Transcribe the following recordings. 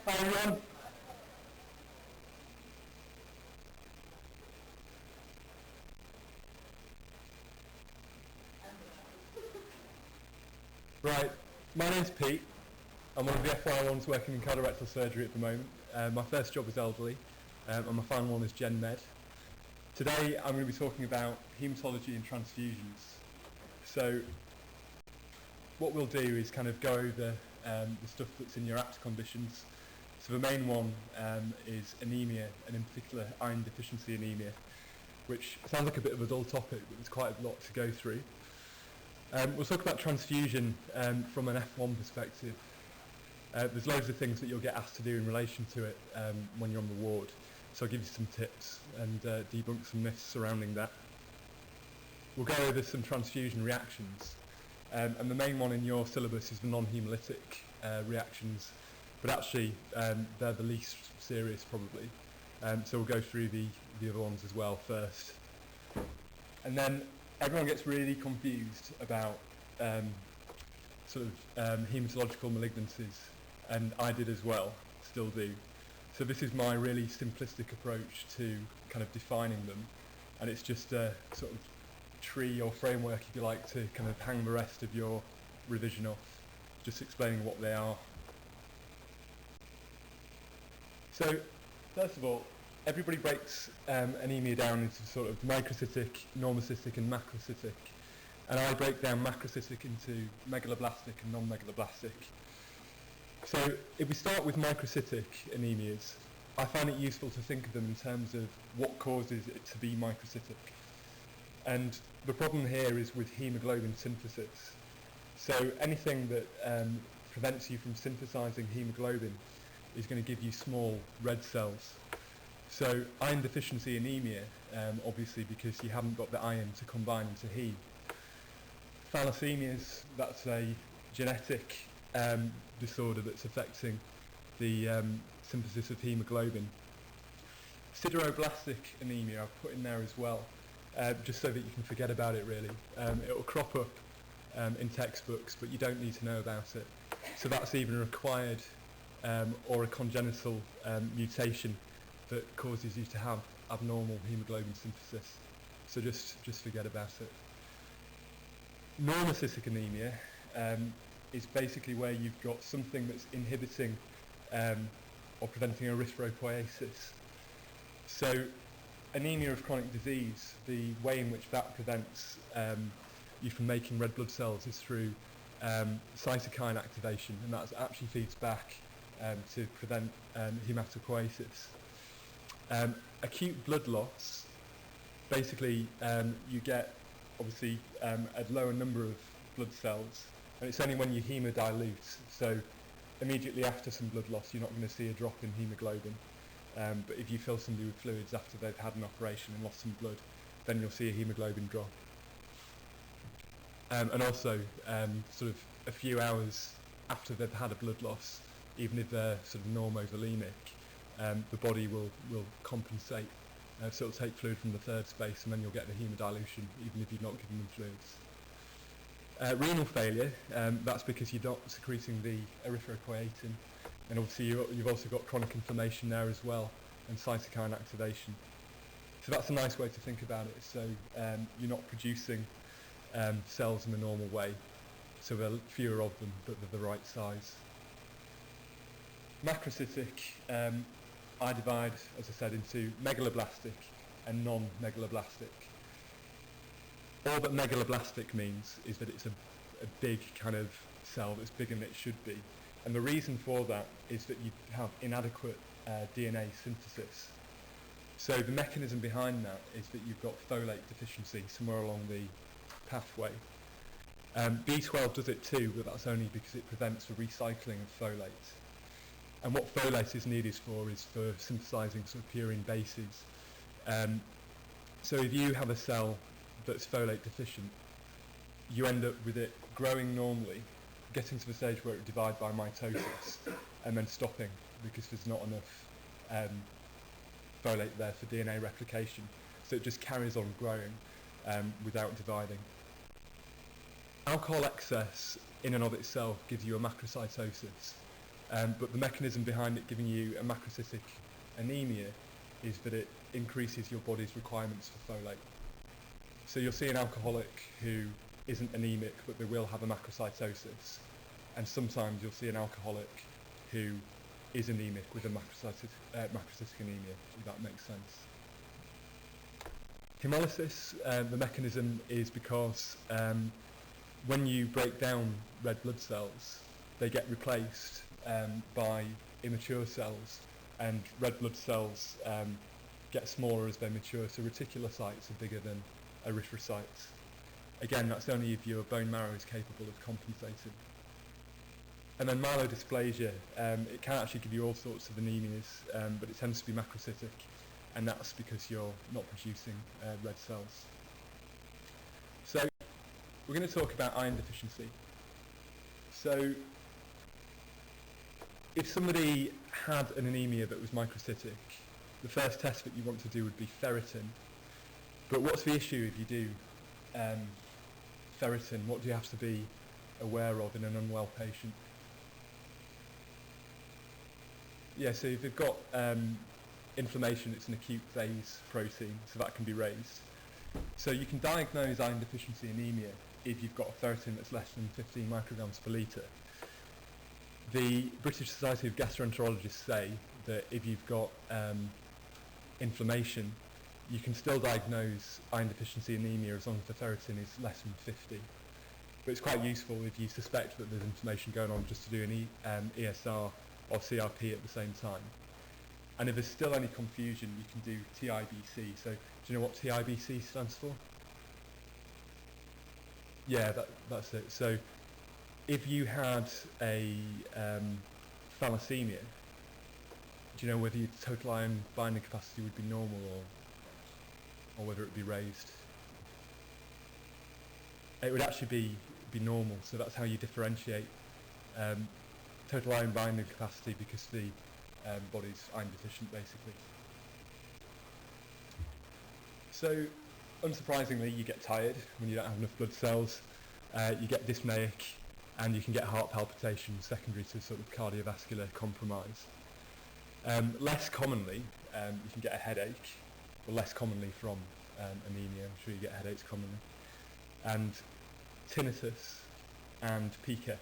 Hi everyone. Right, my name's Pete. I'm one of the FY1s working in colorectal surgery at the moment. My first job is elderly, and my final one is Gen Med. Today I'm going to be talking about haematology and transfusions. So what we'll do is kind of go over the stuff that's in your APT conditions. So the main one is anemia, and in particular iron deficiency anemia, which sounds like a bit of a dull topic, but there's quite a lot to go through. We'll talk about transfusion from an F1 perspective. There's loads of things that you'll get asked to do in relation to it when you're on the ward. So I'll give you some tips and debunk some myths surrounding that. We'll go over some transfusion reactions. And the main one in your syllabus is the non-haemolytic reactions, but actually they're the least serious probably. So we'll go through the other ones as well first. And then everyone gets really confused about hematological malignancies, and I did as well, still do. So this is my really simplistic approach to kind of defining them, and it's just a sort of tree or framework, if you like, to kind of hang the rest of your revision off, just explaining what they are. So first of all, everybody breaks anemia down into sort of microcytic, normocytic and macrocytic, and I break down macrocytic into megaloblastic and non-megaloblastic. So if we start with microcytic anemias, I find it useful to think of them in terms of what causes it to be microcytic. And the problem here is with hemoglobin synthesis. So anything that prevents you from synthesizing hemoglobin is going to give you small red cells. So iron deficiency anemia, obviously because you haven't got the iron to combine into heme. Thalassemias, that's a genetic disorder that's affecting the synthesis of hemoglobin. Sideroblastic anemia I've put in there as well, just so that you can forget about it really. It will crop up in textbooks, but you don't need to know about it. So that's even a required or a congenital mutation that causes you to have abnormal hemoglobin synthesis. So just forget about it. Normocytic anemia is basically where you've got something that's inhibiting or preventing erythropoiesis. So anemia of chronic disease, the way in which that prevents you from making red blood cells is through cytokine activation, and that actually feeds back to prevent hematopoiesis. Acute blood loss, basically you get obviously a lower number of blood cells, and it's only when you hemodilute, so immediately after some blood loss you're not going to see a drop in hemoglobin, but if you fill somebody with fluids after they've had an operation and lost some blood, then you'll see a hemoglobin drop. And also sort of a few hours after they've had a blood loss, even if they're sort of normovolemic, the body will compensate. So it'll take fluid from the third space, and then you'll get the hemodilution, even if you've not given them fluids. Renal failure, that's because you're not secreting the erythropoietin, and obviously you've also got chronic inflammation there as well, and cytokine activation. So that's a nice way to think about it. So you're not producing cells in the normal way, so there are fewer of them, but they're the right size. Macrocytic, I divide, as I said, into megaloblastic and non-megaloblastic. All that megaloblastic means is that it's a big kind of cell that's bigger than it should be. And the reason for that is that you have inadequate DNA synthesis. So the mechanism behind that is that you've got folate deficiency somewhere along the pathway. B12 does it too, but that's only because it prevents the recycling of folate. And what folate is needed for is for synthesizing sort of purine bases. So if you have a cell that's folate deficient, you end up with it growing normally, getting to the stage where it divides by mitosis, and then stopping because there's not enough folate there for DNA replication. So it just carries on growing without dividing. Alcohol excess in and of itself gives you a macrocytosis. but the mechanism behind it giving you a macrocytic anemia is that it increases your body's requirements for folate. So you'll see an alcoholic who isn't anemic, but they will have a macrocytosis, and sometimes you'll see an alcoholic who is anemic with a macrocytic anemia, if that makes sense. Hemolysis, the mechanism is because when you break down red blood cells, they get replaced by immature cells, and red blood cells get smaller as they mature, so reticulocytes are bigger than erythrocytes. Again, that's only if your bone marrow is capable of compensating. And then myelodysplasia, it can actually give you all sorts of anemias, but it tends to be macrocytic, and that's because you're not producing red cells. So we're going to talk about iron deficiency. So if somebody had an anemia that was microcytic, the first test that you want to do would be ferritin. But what's the issue if you do ferritin? What do you have to be aware of in an unwell patient? Yeah, so if they've got inflammation, it's an acute phase protein, so that can be raised. So you can diagnose iron deficiency anemia if you've got a ferritin that's less than 15 micrograms per litre. The British Society of Gastroenterologists say that if you've got inflammation, you can still diagnose iron deficiency anemia as long as the ferritin is less than 50. But it's quite useful if you suspect that there's inflammation going on just to do an ESR or CRP at the same time. And if there's still any confusion, you can do TIBC. So do you know what TIBC stands for? Yeah, that's it. So if you had a thalassemia, do you know whether your total iron binding capacity would be normal or whether it would be raised? It would actually be normal, so that's how you differentiate total iron binding capacity, because the body's iron deficient, basically. So, unsurprisingly, you get tired when you don't have enough blood cells, you get dyspneic, and you can get heart palpitations secondary to sort of cardiovascular compromise. Less commonly, you can get a headache, or less commonly from anemia. I'm sure you get headaches commonly. And tinnitus and pica.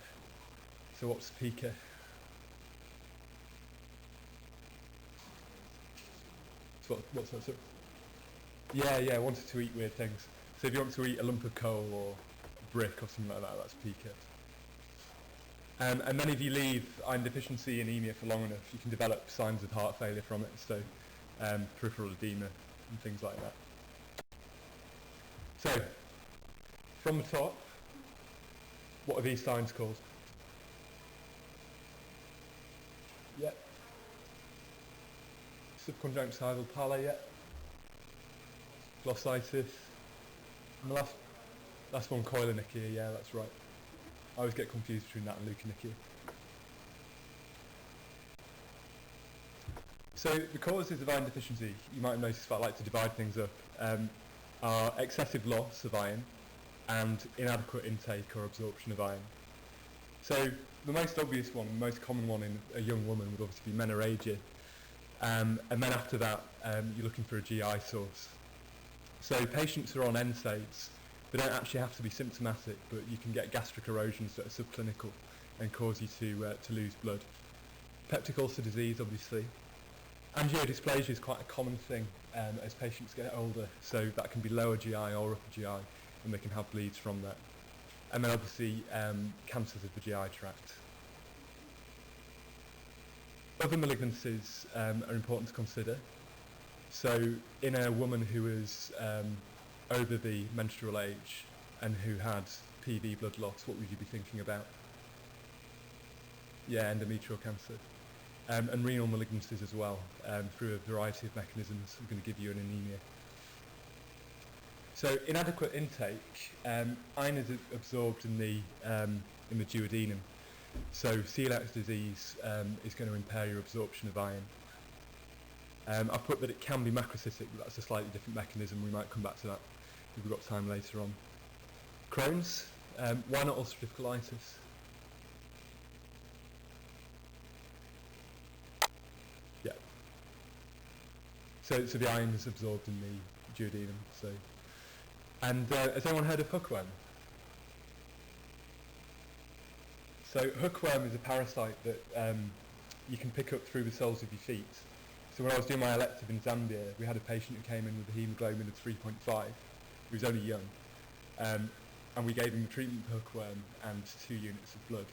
So what's pica? So what's that? Yeah, wanted to eat weird things. So if you want to eat a lump of coal or a brick or something like that, that's pica. And then if you leave iron deficiency anemia for long enough, you can develop signs of heart failure from it, so peripheral edema and things like that. So, from the top, what are these signs called? Yep. Subconjunctival pallor, yep. Glossitis. And the last one, koilonychia, yeah, that's right. I always get confused between that and leukonychia. So the causes of iron deficiency, you might have noticed that I like to divide things up, are excessive loss of iron and inadequate intake or absorption of iron. So the most obvious one, the most common one in a young woman would obviously be menorrhagia. And then after that, you're looking for a GI source. So patients who are on NSAIDs, they don't actually have to be symptomatic, but you can get gastric erosions that are subclinical and cause you to lose blood. Peptic ulcer disease, obviously. Angiodysplasia is quite a common thing as patients get older, so that can be lower GI or upper GI, and they can have bleeds from that. And then obviously cancers of the GI tract. Other malignancies are important to consider. So in a woman who is over the menstrual age and who had PV blood loss, what would you be thinking about? Yeah, endometrial cancer. And renal malignancies as well, through a variety of mechanisms, are going to give you an anemia. So inadequate intake, iron is absorbed in the duodenum. So celiac disease is going to impair your absorption of iron. I've put that it can be macrocytic, but that's a slightly different mechanism. We might come back to that if we've got time later on. Crohn's, why not ulcerative colitis? So the iron is absorbed in the duodenum. So, and has anyone heard of hookworm? So hookworm is a parasite that you can pick up through the soles of your feet. So when I was doing my elective in Zambia, we had a patient who came in with a haemoglobin of 3.5. He was only young. And we gave him the treatment for hookworm and 2 units of blood.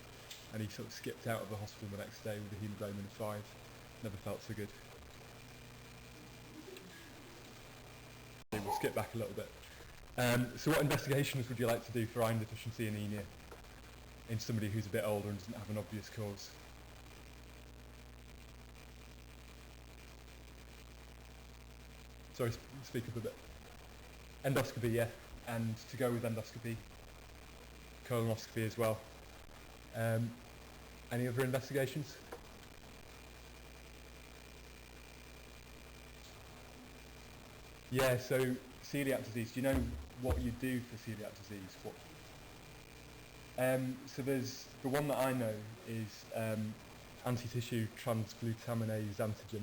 And he sort of skipped out of the hospital the next day with a haemoglobin of 5. Never felt so good. We'll skip back a little bit. So what investigations would you like to do for iron deficiency anemia in somebody who's a bit older and doesn't have an obvious cause? Sorry, speak up a bit. Endoscopy, yeah, and to go with endoscopy, colonoscopy as well. Any other investigations? Yeah, so celiac disease, do you know what you do for celiac disease? So there's, the one that I know is anti-tissue transglutaminase antigen.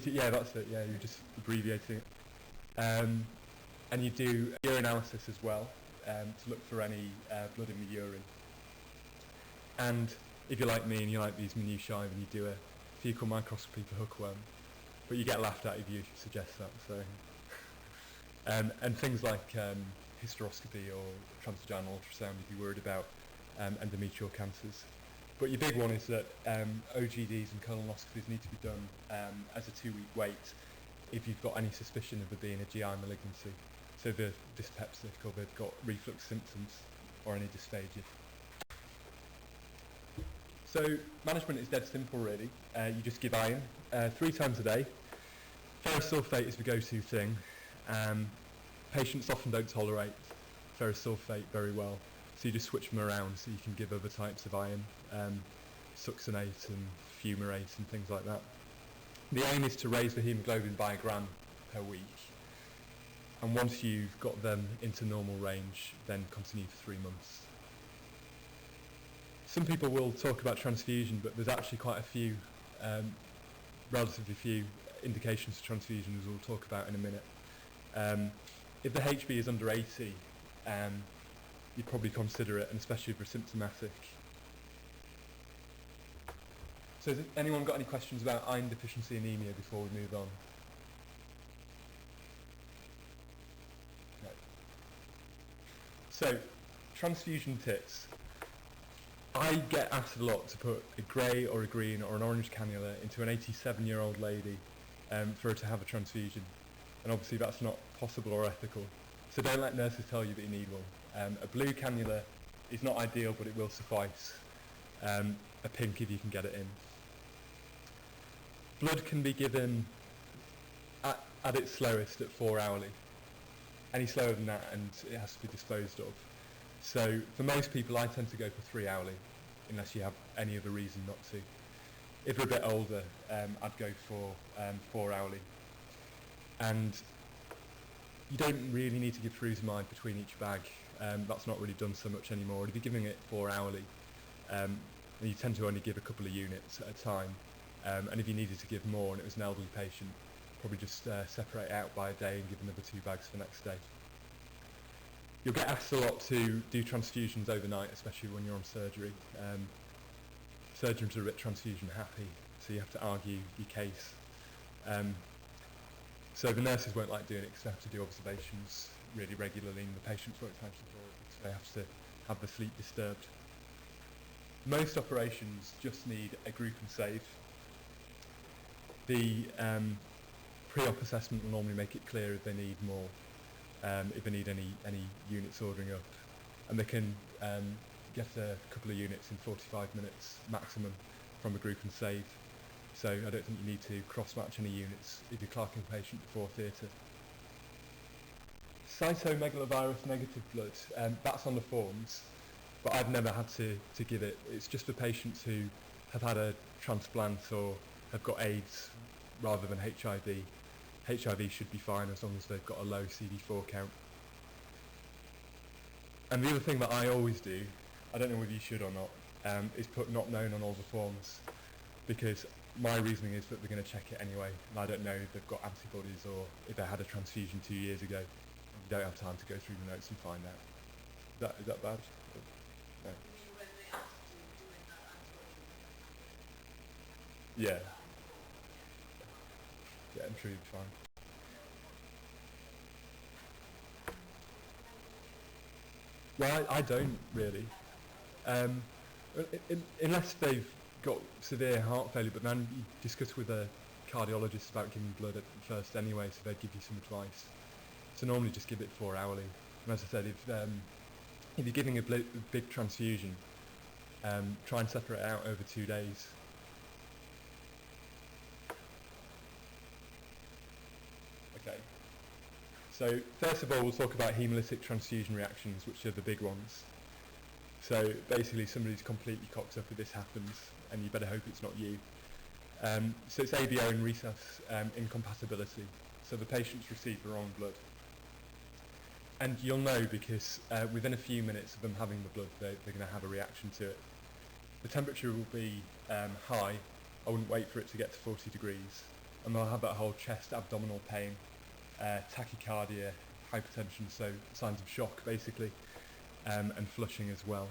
Yeah, that's it, yeah, you're just abbreviating it. And you do urinalysis as well, to look for any blood in the urine. And if you're like me and you like these minutiae, then you do a fecal microscopy for hookworm. But you get laughed at if you suggest that. So, and things like hysteroscopy or transvaginal ultrasound if you're worried about endometrial cancers. But your big one is that OGDs and colonoscopies need to be done as a 2-week wait if you've got any suspicion of there being a GI malignancy. So they're dyspeptic or they've got reflux symptoms or any dysphagia. So management is dead simple really. You just give iron 3 times a day. Ferrous sulfate is the go-to thing. Patients often don't tolerate ferrous sulfate very well, so you just switch them around so you can give other types of iron, succinate and fumarate and things like that. The aim is to raise the haemoglobin by 1 gram per week, and once you've got them into normal range, then continue for 3 months. Some people will talk about transfusion, but there's actually quite a few, relatively few indications for transfusion, as we'll talk about in a minute. If the HB is under 80, you'd probably consider it, and especially if you're symptomatic. So has anyone got any questions about iron deficiency anemia before we move on? No. So, transfusion tips. I get asked a lot to put a grey or a green or an orange cannula into an 87-year-old lady for her to have a transfusion. And obviously that's not possible or ethical. So don't let nurses tell you that you need one. A blue cannula is not ideal, but it will suffice. A pink if you can get it in. Blood can be given at its slowest at 4 hourly. Any slower than that and it has to be disposed of. So for most people I tend to go for 3 hourly, unless you have any other reason not to. If you're a bit older, I'd go for 4 hourly. And you don't really need to give furosemide between each bag. That's not really done so much anymore. If you're giving it 4 hourly, and you tend to only give a couple of units at a time. And if you needed to give more and it was an elderly patient, probably just separate it out by a day and give another 2 bags for the next day. You'll get asked a lot to do transfusions overnight, especially when you're on surgery. Surgeons are a bit transfusion happy, so you have to argue your case. So the nurses won't like doing it because they have to do observations really regularly, and the patients won't thank you for it because they have to have the sleep disturbed. Most operations just need a group and save. The pre-op assessment will normally make it clear if they need more, if they need any units ordering up, and they can get a couple of units in 45 minutes maximum from a group and save. So I don't think you need to cross-match any units if you're clerking a patient before theatre. Cytomegalovirus negative blood, that's on the forms, but I've never had to give it. It's just for patients who have had a transplant or have got AIDS rather than HIV. HIV should be fine as long as they've got a low CD4 count. And the other thing that I always do, I don't know whether you should or not, is put not known on all the forms. because my reasoning is that they're going to check it anyway, and I don't know if they've got antibodies or if they had a transfusion 2 years ago. You don't have time to go through the notes and find out. Is that bad? No. Yeah. Yeah, I'm sure you'll be fine. Well, I don't really. Unless they've got severe heart failure, but then you discuss with a cardiologist about giving blood at first anyway, so they'd give you some advice. So normally just give it 4 hourly. And as I said, if you're giving a big transfusion, try and separate it out over 2 days. Okay. So first of all, we'll talk about hemolytic transfusion reactions, which are the big ones. So basically somebody's completely cocked up if this happens, and you better hope it's not you. So it's ABO and resus incompatibility. So the patient's received the wrong blood. And you'll know because within a few minutes of them having the blood, they're going to have a reaction to it. The temperature will be high. I wouldn't wait for it to get to 40 degrees. And they'll have that whole chest, abdominal pain, tachycardia, hypertension, so signs of shock basically, and flushing as well.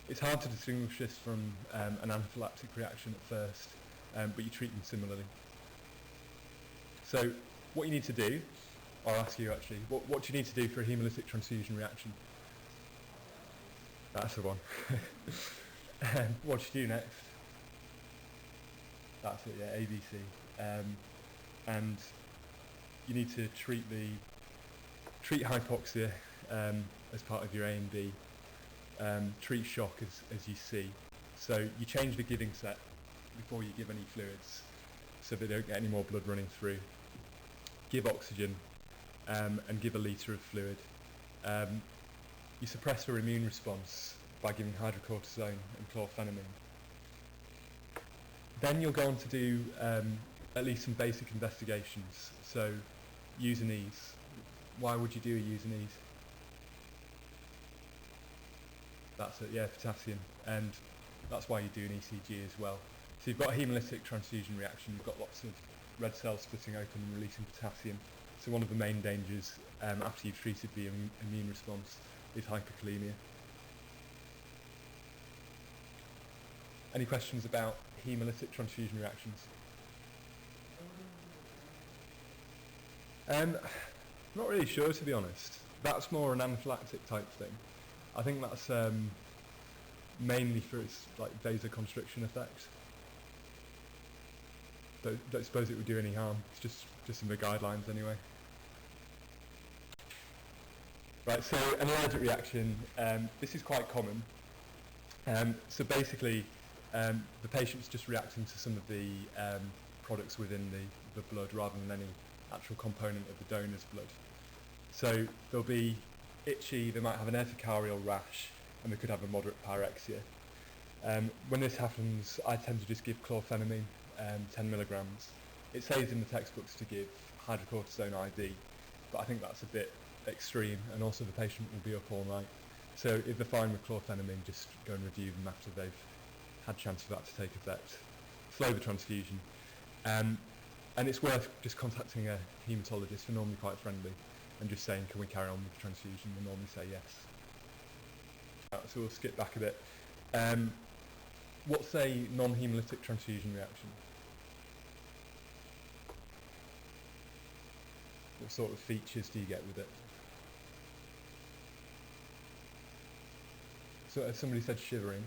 It's hard to distinguish this from an anaphylactic reaction at first, but you treat them similarly. So what you need to do, I'll ask you actually, what do you need to do for a hemolytic transfusion reaction? That's the one. What do you do next? That's it, yeah, ABC. And you need to treat hypoxia as part of your A and B. Treat shock as you see. So you change the giving set before you give any fluids, so they don't get any more blood running through. Give oxygen and give a litre of fluid. You suppress their immune response by giving hydrocortisone and chlorphenamine. Then you'll go on to do at least some basic investigations. So Usinese. Why would you do a Usinese? That's it, yeah, potassium. And that's why you do an ECG as well. So you've got a hemolytic transfusion reaction, you've got lots of red cells splitting open and releasing potassium. So one of the main dangers after you've treated the immune response is hyperkalemia. Any questions about hemolytic transfusion reactions? Not really sure, to be honest. That's more an anaphylactic type thing. I think that's mainly for its like vasoconstriction effect. Don't suppose it would do any harm. It's just in the guidelines anyway. Right, so an allergic reaction, this is quite common. So basically, the patient's just reacting to some of the products within the blood rather than any actual component of the donor's blood. So they'll be itchy, they might have an urticarial rash, and they could have a moderate pyrexia. When this happens, I tend to just give chlorphenamine, 10 milligrams. It says in the textbooks to give hydrocortisone IV, but I think that's a bit extreme, and also the patient will be up all night. So if they're fine with chlorphenamine, just go and review them after they've had chance for that to take effect. Slow the transfusion. And it's worth just contacting a haematologist, they're normally quite friendly, and just saying, can we carry on with the transfusion? They normally say yes. So we'll skip back a bit. What's a non-haemolytic transfusion reaction? What sort of features do you get with it? So as somebody said, shivering.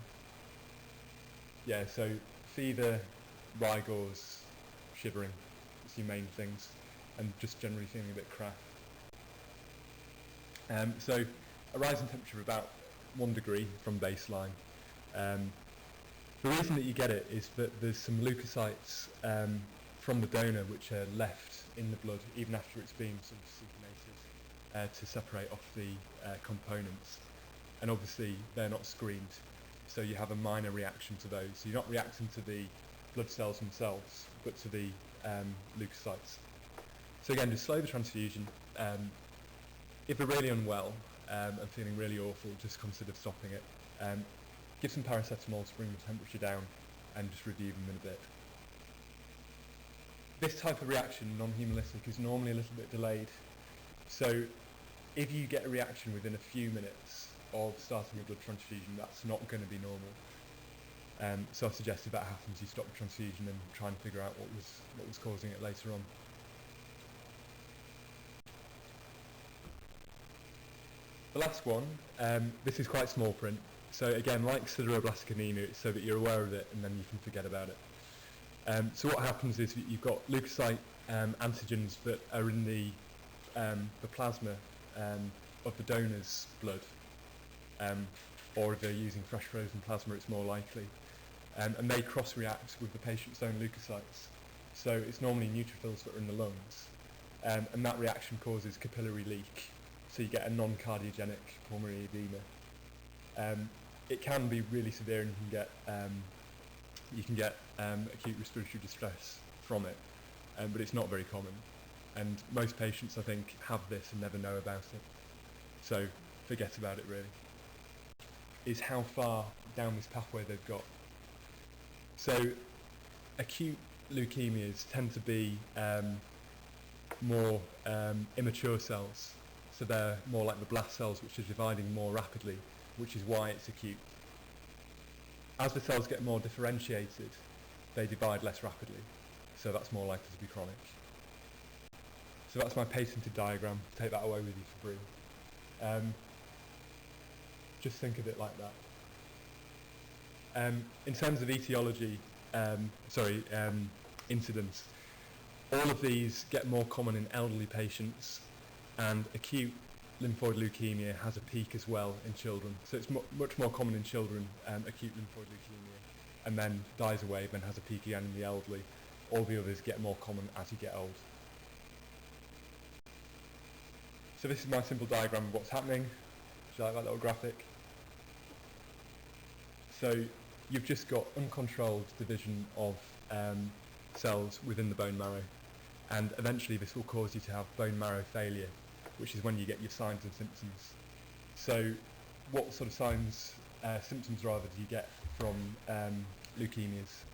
Yeah, so fever, rigors, shivering, it's your main things, and just generally feeling a bit craft. So a rise in temperature of about 1 degree from baseline. The reason that you get it is that there's some leukocytes from the donor which are left in the blood even after it's been sort of succonated to separate off the components, and obviously they're not screened, so you have a minor reaction to those. So you're not reacting to the blood cells themselves but to the leukocytes. So again, just slow the transfusion. If they're really unwell and feeling really awful, just consider stopping it. Give some paracetamol to bring the temperature down, and just review them in a bit. This type of reaction, non-haemolytic, is normally a little bit delayed. So if you get a reaction within a few minutes of starting a blood transfusion, that's not going to be normal. So I suggest if that happens, you stop the transfusion and try and figure out what was causing it later on. The last one, this is quite small print. So again, like sideroblastic anemia, it's so that you're aware of it and then you can forget about it. So what happens is you've got leukocyte antigens that are in the plasma of the donor's blood, or if they're using fresh frozen plasma, it's more likely. And they cross-react with the patient's own leukocytes. So it's normally neutrophils that are in the lungs, and that reaction causes capillary leak. So you get a non-cardiogenic pulmonary edema. It can be really severe, and you can get acute respiratory distress from it, but it's not very common. And most patients, I think, have this and never know about it. So forget about it, really. Is how far down this pathway they've got. So acute leukemias tend to be more immature cells. So they're more like the blast cells, which are dividing more rapidly, which is why it's acute. As the cells get more differentiated, they divide less rapidly. So that's more likely to be chronic. So that's my patented diagram. Take that away with you for free. Just think of it like that. In terms of etiology, incidence, all of these get more common in elderly patients, and acute lymphoid leukemia has a peak as well in children. So it's much more common in children, acute lymphoid leukemia, and then dies away, then has a peak again in the elderly. All the others get more common as you get old. So this is my simple diagram of what's happening. Do you like that little graphic? So you've just got uncontrolled division of cells within the bone marrow, and eventually this will cause you to have bone marrow failure, which is when you get your signs and symptoms. So what sort of signs, symptoms rather, do you get from leukemias?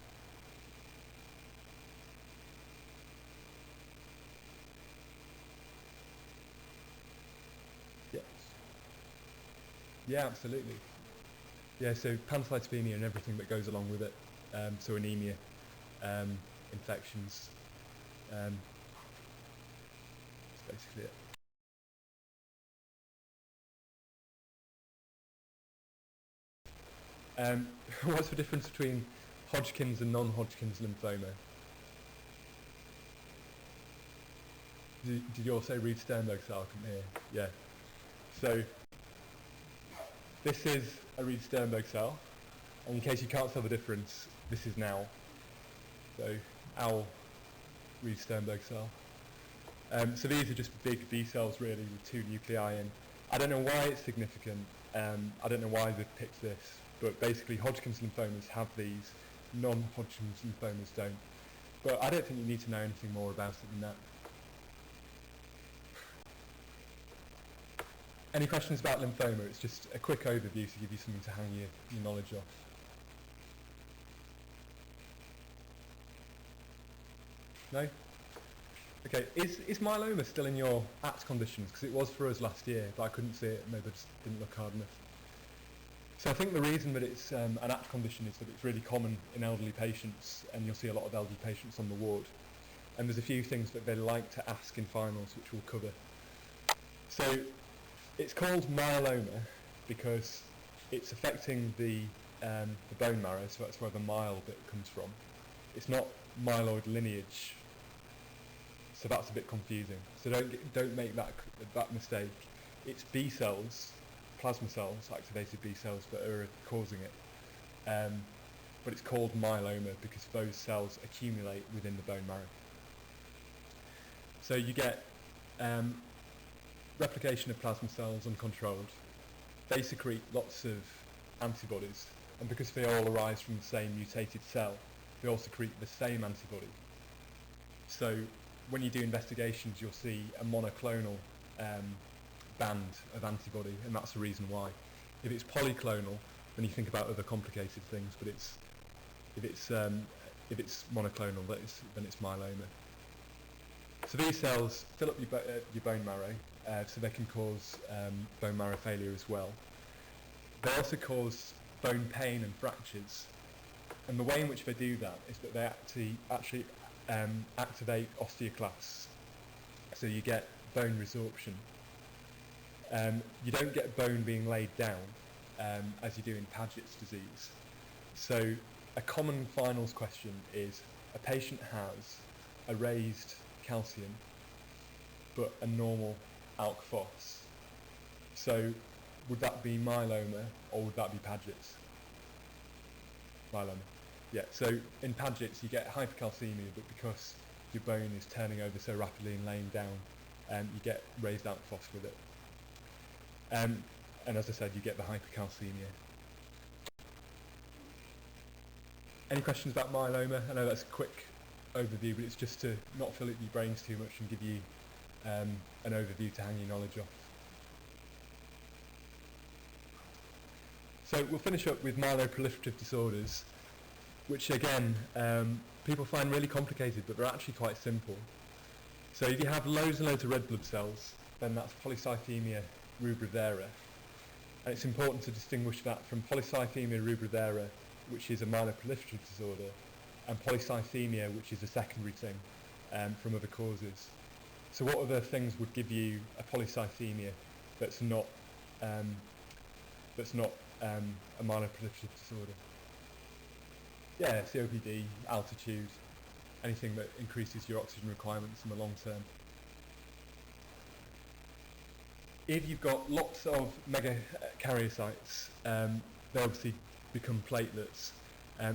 Yes. Yeah, absolutely. Yeah, so pancytopenia and everything that goes along with it. So anemia, infections. That's basically it. What's the difference between Hodgkin's and non-Hodgkin's lymphoma? Did you all say Reed-Sternberg cell? I couldn't hear. Yeah. So this is a Reed-Sternberg cell, and in case you can't tell the difference, this is an owl. So owl, Reed-Sternberg cell. So these are just big B cells really with 2 nuclei in. I don't know why it's significant. I don't know why they've picked this, but basically Hodgkin's lymphomas have these, non-Hodgkin's lymphomas don't. But I don't think you need to know anything more about it than that. Any questions about lymphoma? It's just a quick overview to give you something to hang your knowledge off. No? Okay, is myeloma still in your ACT conditions? Because it was for us last year, but I couldn't see it, maybe I just didn't look hard enough. So I think the reason that it's an ACT condition is that it's really common in elderly patients, and you'll see a lot of elderly patients on the ward. And there's a few things that they like to ask in finals, which we'll cover. So it's called myeloma because it's affecting the bone marrow, so that's where the myel bit comes from. It's not myeloid lineage, so that's a bit confusing. So don't make that mistake. It's B cells, plasma cells, activated B cells that are causing it. But it's called myeloma because those cells accumulate within the bone marrow. So you get replication of plasma cells uncontrolled. They secrete lots of antibodies, and because they all arise from the same mutated cell, they all secrete the same antibody. So when you do investigations, you'll see a monoclonal band of antibody, and that's the reason why. If it's polyclonal, then you think about other complicated things, but it's If it's monoclonal, then it's myeloma. So these cells fill up your bone marrow, so they can cause bone marrow failure as well. They also cause bone pain and fractures. And the way in which they do that is that they actually activate osteoclasts. So you get bone resorption. You don't get bone being laid down as you do in Paget's disease. So a common finals question is, a patient has a raised calcium but a normal alk phos. So would that be myeloma or would that be Paget's? Myeloma. Yeah, so in Paget's you get hypercalcemia, but because your bone is turning over so rapidly and laying down, you get raised alk phos with it. And as I said, you get the hypercalcemia. Any questions about myeloma? I know that's a quick overview, but it's just to not fill up your brains too much and give you an overview to hang your knowledge off. So we'll finish up with myeloproliferative disorders, which again, people find really complicated, but they're actually quite simple. So if you have loads and loads of red blood cells, then that's polycythemia rubra-vera. And it's important to distinguish that from polycythemia rubra-vera, which is a myeloproliferative disorder, and polycythemia, which is a secondary thing from other causes. So what other things would give you a polycythemia that's not a myeloproliferative disorder? Yeah, COPD, altitude, anything that increases your oxygen requirements in the long term. If you've got lots of megakaryocytes, they obviously become platelets,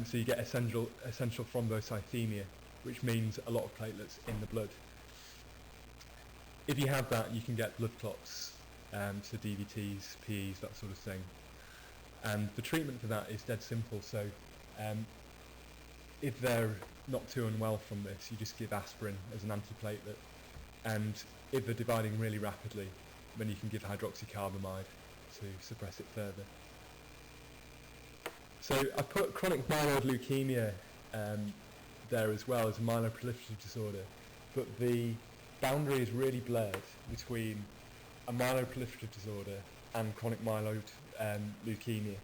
so you get essential thrombocythemia, which means a lot of platelets in the blood. If you have that, you can get blood clots, so DVTs, PEs, that sort of thing. And the treatment for that is dead simple. So if they're not too unwell from this, you just give aspirin as an antiplatelet. And if they're dividing really rapidly, then you can give hydroxycarbamide to suppress it further. So I put chronic myeloid leukemia there as well as a myeloproliferative disorder, but the boundary is really blurred between a myeloproliferative disorder and chronic myeloid leukemia.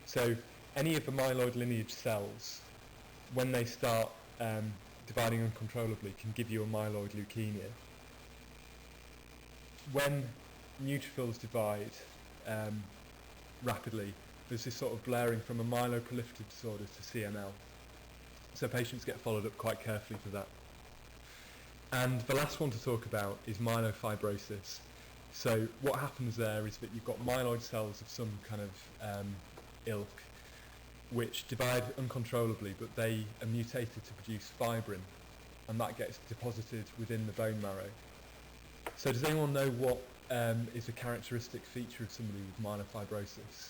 So any of the myeloid lineage cells, when they start dividing uncontrollably, can give you a myeloid leukemia. When neutrophils divide rapidly, there's this sort of blurring from a myeloproliferative disorder to CML. So patients get followed up quite carefully for that. And the last one to talk about is myelofibrosis. So what happens there is that you've got myeloid cells of some kind of ilk which divide uncontrollably, but they are mutated to produce fibrin, and that gets deposited within the bone marrow. So does anyone know what is a characteristic feature of somebody with myelofibrosis?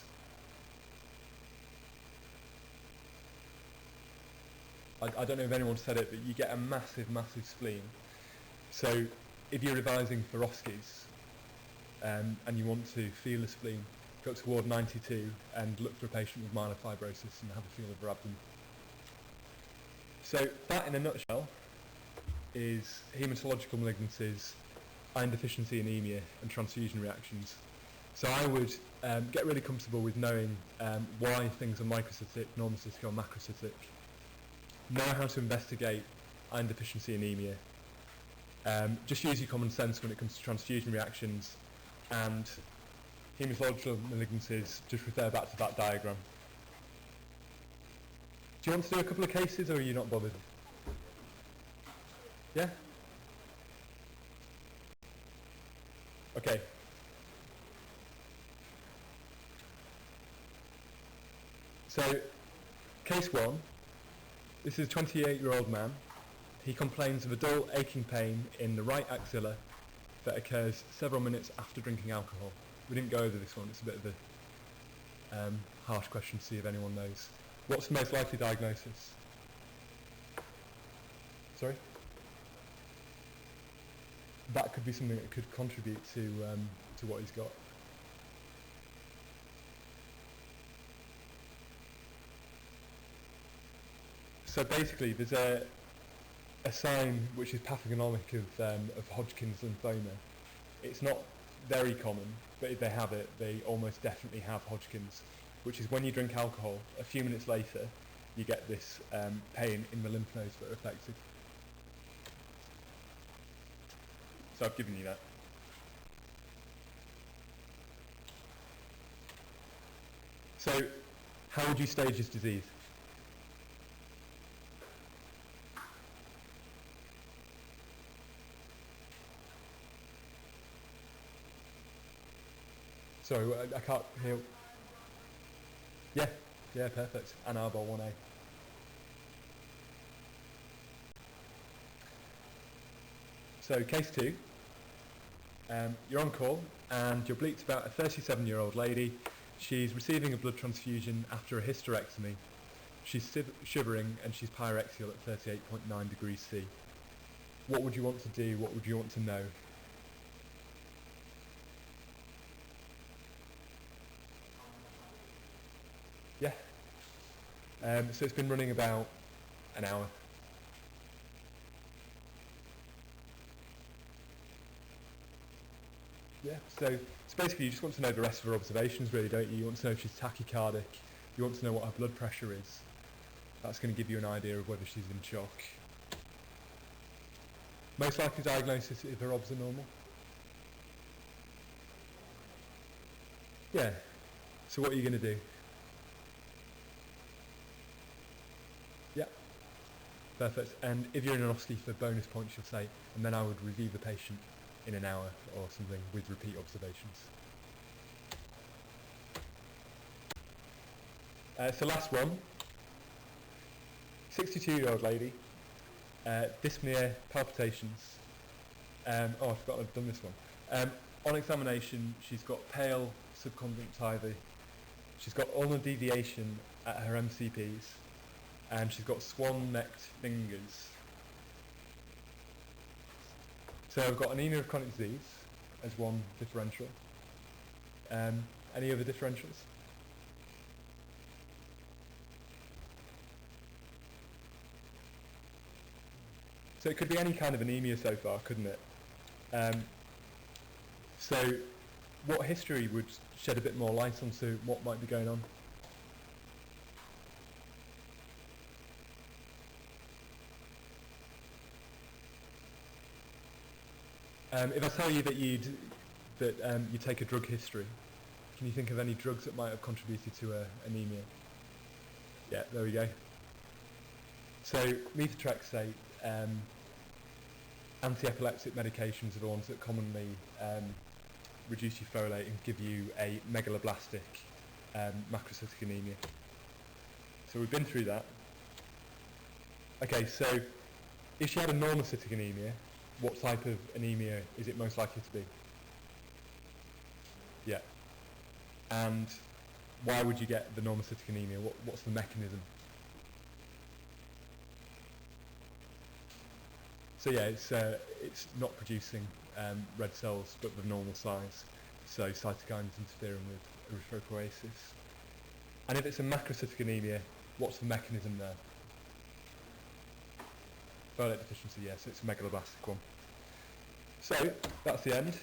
I don't know if anyone said it, but you get a massive, massive spleen. So if you're revising for OSCEs and you want to feel a spleen, go to Ward 92 and look for a patient with myelofibrosis and have a feel of their abdomen. So that, in a nutshell, is haematological malignancies, iron deficiency anemia, and transfusion reactions. So I would get really comfortable with knowing why things are microcytic, normocytic, or macrocytic. Know how to investigate iron deficiency anemia. Just use your common sense when it comes to transfusion reactions, and haematological malignancies, just refer back to that diagram. Do you want to do a couple of cases, or are you not bothered? Yeah? Okay. So, case 1. This is a 28-year-old man. He complains of a dull aching pain in the right axilla that occurs several minutes after drinking alcohol. We didn't go over this one. It's a bit of a harsh question to see if anyone knows. What's the most likely diagnosis? Sorry? That could be something that could contribute to what he's got. So basically, there's a sign which is pathognomic of Hodgkin's lymphoma. It's not very common, but if they have it, they almost definitely have Hodgkin's, which is when you drink alcohol, a few minutes later, you get this pain in the lymph nodes that are affected. So I've given you that. So, how would you stage this disease? Sorry, I can't hear. Yeah, perfect. Anarbol 1A. So, case 2. You're on call, and your bleat's about a 37-year-old lady. She's receiving a blood transfusion after a hysterectomy. She's shivering, and she's pyrexial at 38.9 degrees C. What would you want to do? What would you want to know? Yeah. So it's been running about an hour. Yeah, so basically you just want to know the rest of her observations, really, don't you? You want to know if she's tachycardic. You want to know what her blood pressure is. That's going to give you an idea of whether she's in shock. Most likely diagnosis if her obs are normal. Yeah. So what are you going to do? Yeah. Perfect. And if you're in an OSCE for bonus points, you'll say, and then I would review the patient in an hour or something with repeat observations. So last one, 62-year-old lady, dyspnea, palpitations. I forgot I'd done this one. On examination, she's got pale subconjunctiva. She's got ulnar deviation at her MCPs, and she's got swan-necked fingers. So I've got anemia of chronic disease as one differential. Any other differentials? So it could be any kind of anemia so far, couldn't it? So what history would shed a bit more light onto what might be going on? If I tell you that you take a drug history, can you think of any drugs that might have contributed to anemia? Yeah, there we go. So methotrexate, anti-epileptic medications are the ones that commonly reduce your flow rate and give you a megaloblastic macrocytic anemia. So we've been through that. Okay, so if she had a normocytic anemia, what type of anemia is it most likely to be? Yeah. And why would you get the normocytic anemia? What's the mechanism? So yeah, it's not producing red cells, but the normal size. So cytokines interfering with erythropoiesis. And if it's a macrocytic anemia, what's the mechanism there? Folate deficiency, yes, it's a megaloblastic one. So that's the end.